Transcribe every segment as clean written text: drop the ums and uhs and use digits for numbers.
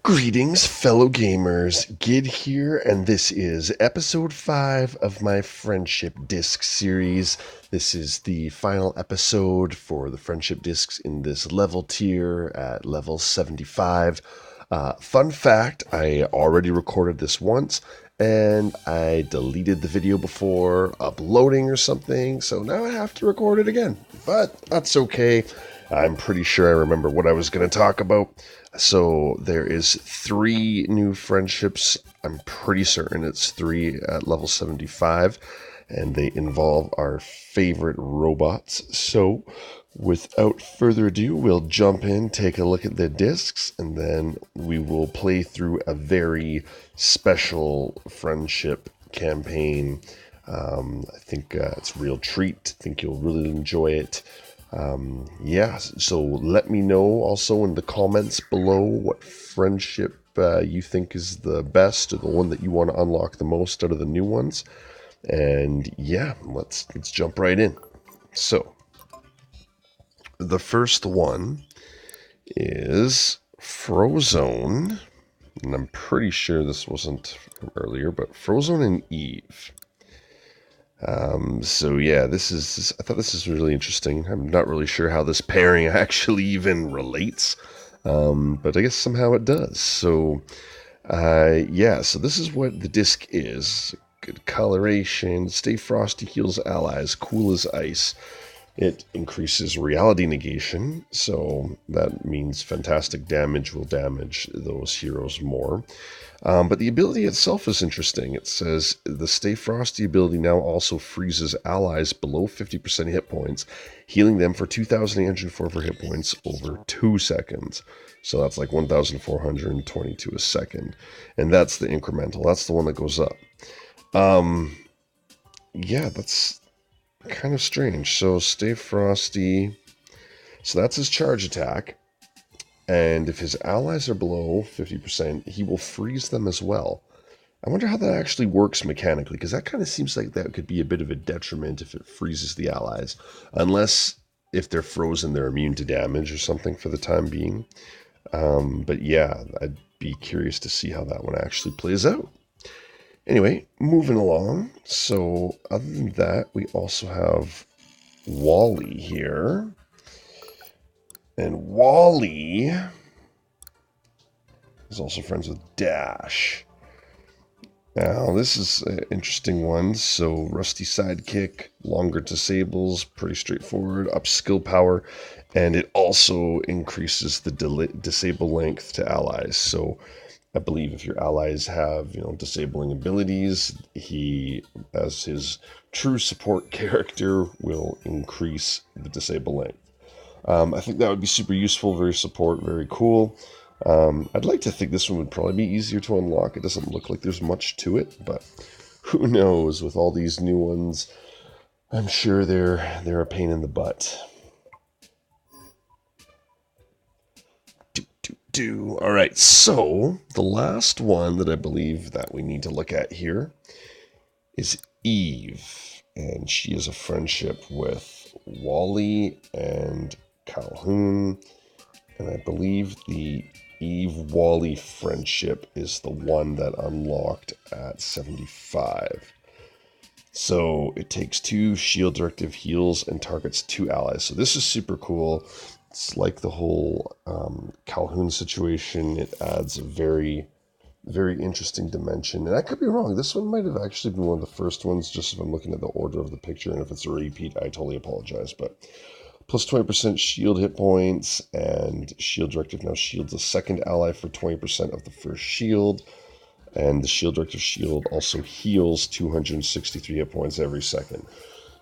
Greetings, fellow gamers. Gid here, and this is episode 5 of my Friendship Disc series. This is the final episode for the Friendship Discs in this level tier at level 75. Fun fact, I already recorded this once, and I deleted the video before uploading or something, so now I have to record it again. But that's okay. I'm pretty sure I remember what I was going to talk about. So there is 3 new friendships. I'm pretty certain it's 3 at level 75, and they involve our favorite robots. So without further ado, we'll jump in, take a look at the discs, and then we will play through a very special friendship campaign. I think it's a real treat. I think you'll really enjoy it. So let me know also in the comments below what friendship you think is the best or the one that you want to unlock the most out of the new ones. And yeah, let's jump right in. So the first one is Frozone, and I'm pretty sure this wasn't from earlier, but Frozone and Eve. I thought this is really interesting. I'm not really sure how this pairing actually even relates, but I guess somehow it does. So this is what the disc is. Good coloration, stay frosty, heals allies, cool as ice. It increases reality negation, so that means fantastic damage will damage those heroes more. But the ability itself is interesting. It says the Stay Frosty ability now also freezes allies below 50% hit points, healing them for 2,804 hit points over 2 seconds. So that's like 1,422 a second. And that's the incremental. That's the one that goes up. That's kind of strange. So Stay Frosty. So that's his charge attack. And if his allies are below 50%, he will freeze them as well. I wonder how that actually works mechanically, because that kind of seems like that could be a bit of a detriment if it freezes the allies. Unless, if they're frozen, they're immune to damage or something for the time being. But yeah, I'd be curious to see how that one actually plays out. Anyway, moving along. So, other than that, we also have Wally here. And Wally is also friends with Dash. Now, this is an interesting one. So, Rusty Sidekick, longer disables, pretty straightforward, up skill power, and it also increases the disable length to allies. So, I believe if your allies have, disabling abilities, he, as his true support character, will increase the disable length. I think that would be super useful, very support, very cool. I'd like to think this one would probably be easier to unlock. It doesn't look like there's much to it, but who knows? With all these new ones, I'm sure they're a pain in the butt. All right, so the last one that I believe that we need to look at here is Eve, and she is a friendship with Wally and Calhoun, and I believe the Eve-Wally friendship is the one that unlocked at 75. So it takes 2 shield directive heals and targets 2 allies. So this is super cool. It's like the whole Calhoun situation. It adds a very, very interesting dimension. And I could be wrong. This one might have actually been one of the first ones, just if I'm looking at the order of the picture. And if it's a repeat, I totally apologize. But plus 20% shield hit points, and shield directive now shields a second ally for 20% of the first shield. And the shield directive shield also heals 263 hit points every second.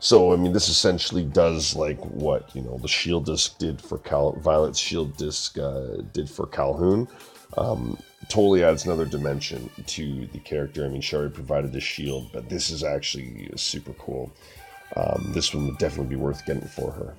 So, I mean, this essentially does like what, the shield disc did for Violet's shield disc did for Calhoun. Totally adds another dimension to the character. I mean, she already provided the shield, but this is actually super cool. This one would definitely be worth getting for her.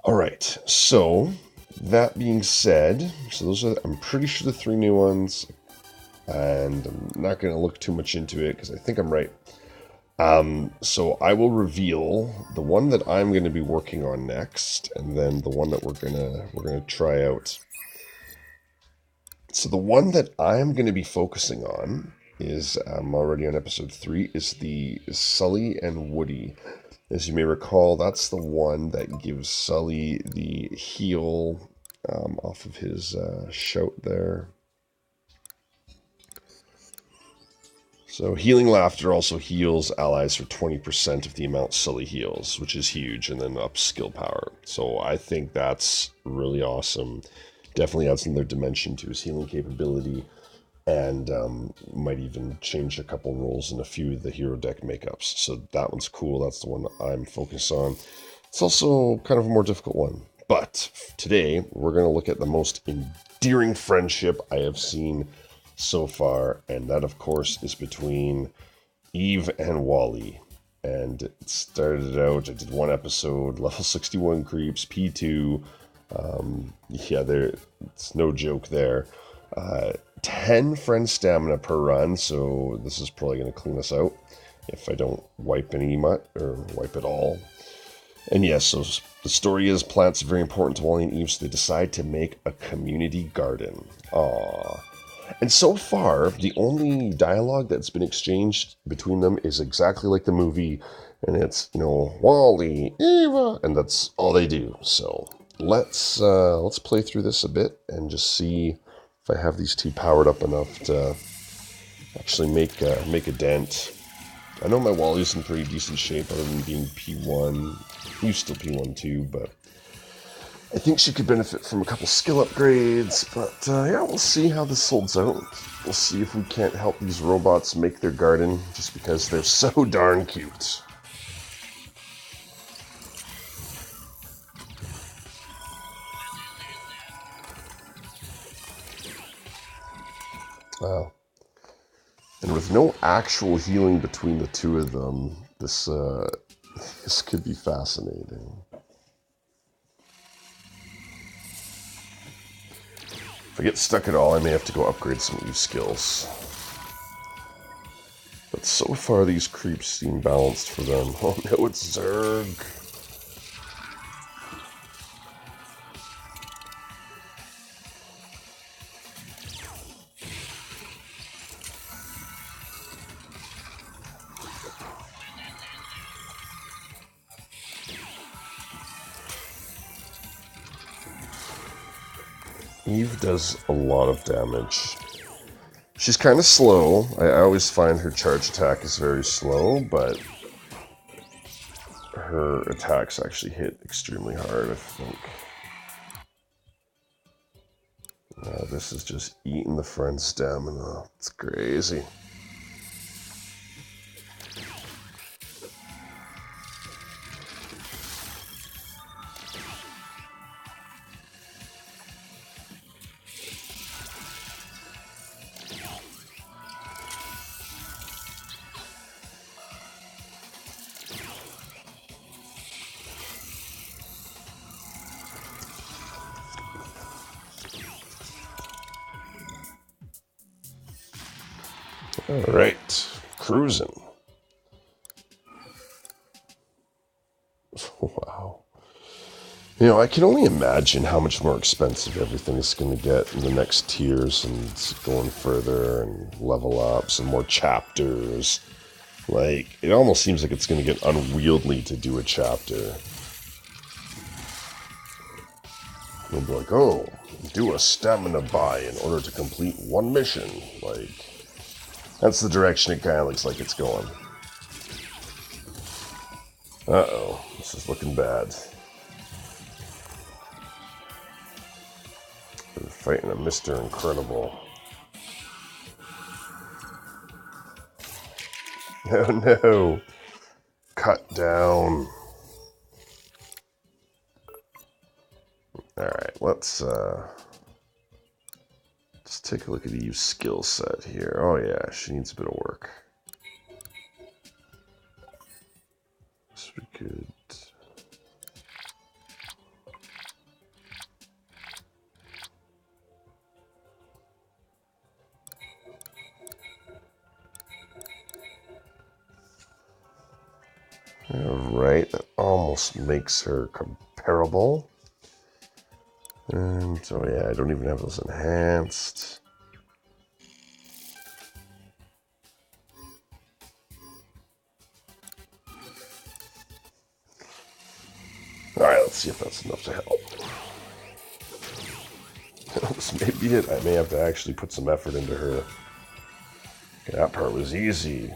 All right, so that being said, those are, I'm pretty sure, the 3 new ones, and I'm not going to look too much into it because I think I'm right. So I will reveal the one that I'm going to be working on next, and then the one that we're gonna try out So the one that I'm going to be focusing on is, I'm already on episode 3, is the Sully and Woody. As you may recall, that's the one that gives Sully the heal off of his shout there. So healing laughter also heals allies for 20% of the amount Sully heals, which is huge, and then up skill power. So I think that's really awesome. Definitely adds another dimension to his healing capability, and might even change a couple roles in a few of the hero deck makeups. So that one's cool. That's the one I'm focused on. It's also kind of a more difficult one. But today, we're going to look at the most endearing friendship I have seen so far, and that, of course, is between Eve and Wally. And it started out, I did one episode, level 61 creeps, P2. Yeah, it's no joke there. 10 friend stamina per run, so this is probably going to clean us out if I don't wipe any mutt or wipe it all. And yes, so the story is plants are very important to Wally and Eve, so they decide to make a community garden. Aww. And so far, the only dialogue that's been exchanged between them is exactly like the movie, and it's, Wally, Eva, and that's all they do. So let's play through this a bit and just see if I have these two powered up enough to actually make a dent. I know my Wally's in pretty decent shape other than being P1. He's still P1 too, but I think she could benefit from a couple skill upgrades. But yeah, we'll see how this holds out. We'll see if we can't help these robots make their garden just because they're so darn cute. Wow. And with no actual healing between the two of them, this could be fascinating. If I get stuck at all, I may have to go upgrade some of these skills. But so far, these creeps seem balanced for them. Oh no, it's Zerg. Eve does a lot of damage. She's kind of slow. I always find her charge attack is very slow, but her attacks actually hit extremely hard, I think. This is just eating the friend stamina. It's crazy. All right, cruising. Wow. I can only imagine how much more expensive everything is going to get in the next tiers and going further and level ups and more chapters. Like, it almost seems like it's going to get unwieldy to do a chapter. They'll be like, oh, do a stamina buy in order to complete one mission. Like, that's the direction it kind of looks like it's going. Uh-oh, this is looking bad. We're fighting a Mr. Incredible. Oh no! Cut down. Alright, let's take a look at Eve's skill set here. Oh yeah, she needs a bit of work. So we could... Alright, that almost makes her comparable. And, oh yeah, I don't even have those enhanced. Alright, let's see if that's enough to help. This may be it. I may have to actually put some effort into her. Okay, that part was easy.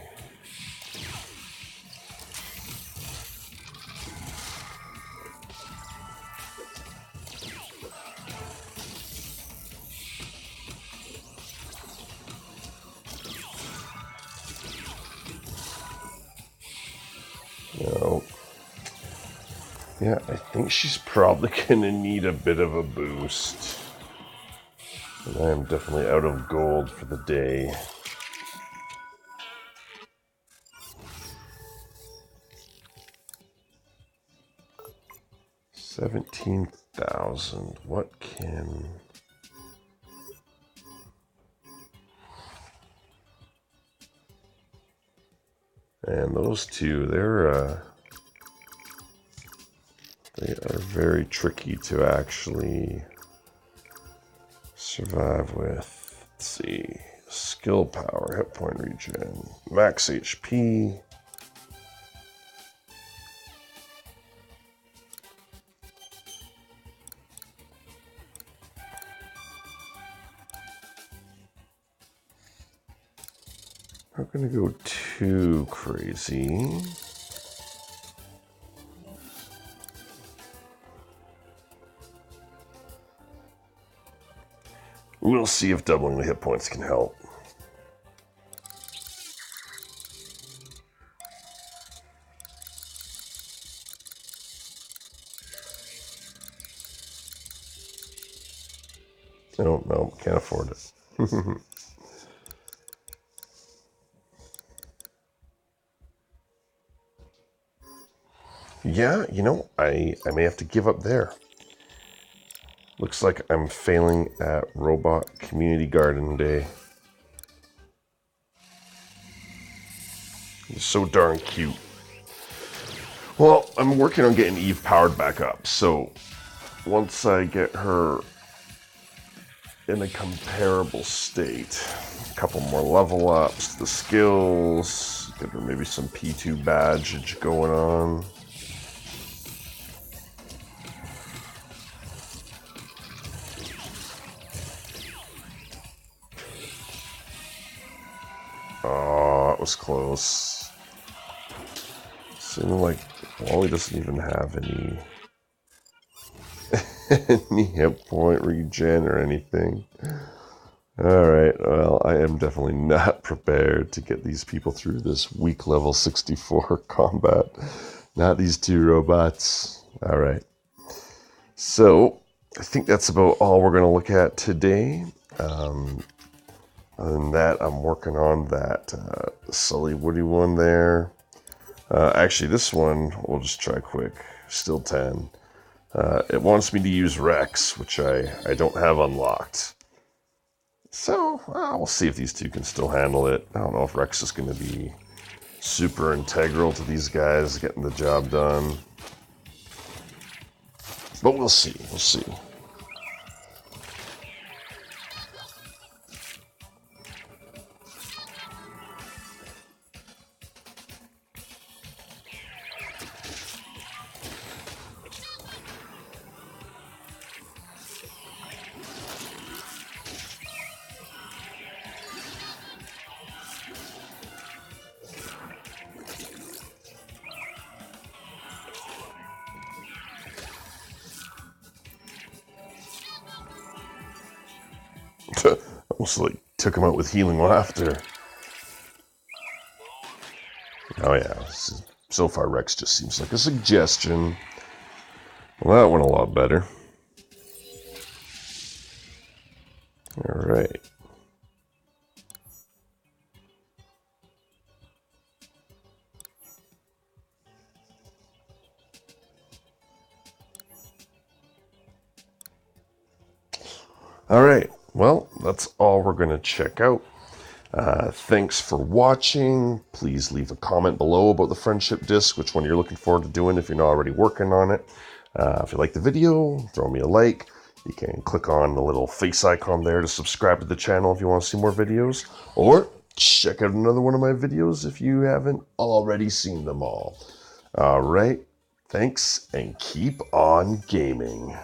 No. Yeah, I think she's probably going to need a bit of a boost. And I am definitely out of gold for the day. $17,000. What can... And those two, they are very tricky to actually survive with. Let's see. Skill power, hit point regen, max HP. Not gonna go too crazy. We'll see if doubling the hit points can help. No, can't afford it. Yeah, you know, I may have to give up there. Looks like I'm failing at Robot Community Garden Day. It's so darn cute. Well, I'm working on getting Eve powered back up, so once I get her in a comparable state, a couple more level ups, the skills, get her maybe some P2 badgeage going on. Oh, that was close. Seemed like Wally doesn't even have any any hit point regen or anything. Alright, well, I am definitely not prepared to get these people through this weak level 64 combat. Not these two robots. Alright. So, I think that's about all we're going to look at today. Other than that, I'm working on that Sully Woody one there. Actually, this one, we'll just try quick. Still 10. It wants me to use Rex, which I don't have unlocked. So, we'll see if these two can still handle it. I don't know if Rex is going to be super integral to these guys getting the job done. But we'll see. We'll see. Almost like took him out with healing laughter. Oh yeah, so far Rex just seems like a suggestion. Well, that went a lot better. Alright. Alright, well, that's all we're going to check out. Thanks for watching. Please leave a comment below about the friendship disc, which one you're looking forward to doing if you're not already working on it. If you like the video, throw me a like. You can click on the little face icon there to subscribe to the channel if you want to see more videos. Or check out another one of my videos if you haven't already seen them all. Alright, Thanks, and keep on gaming.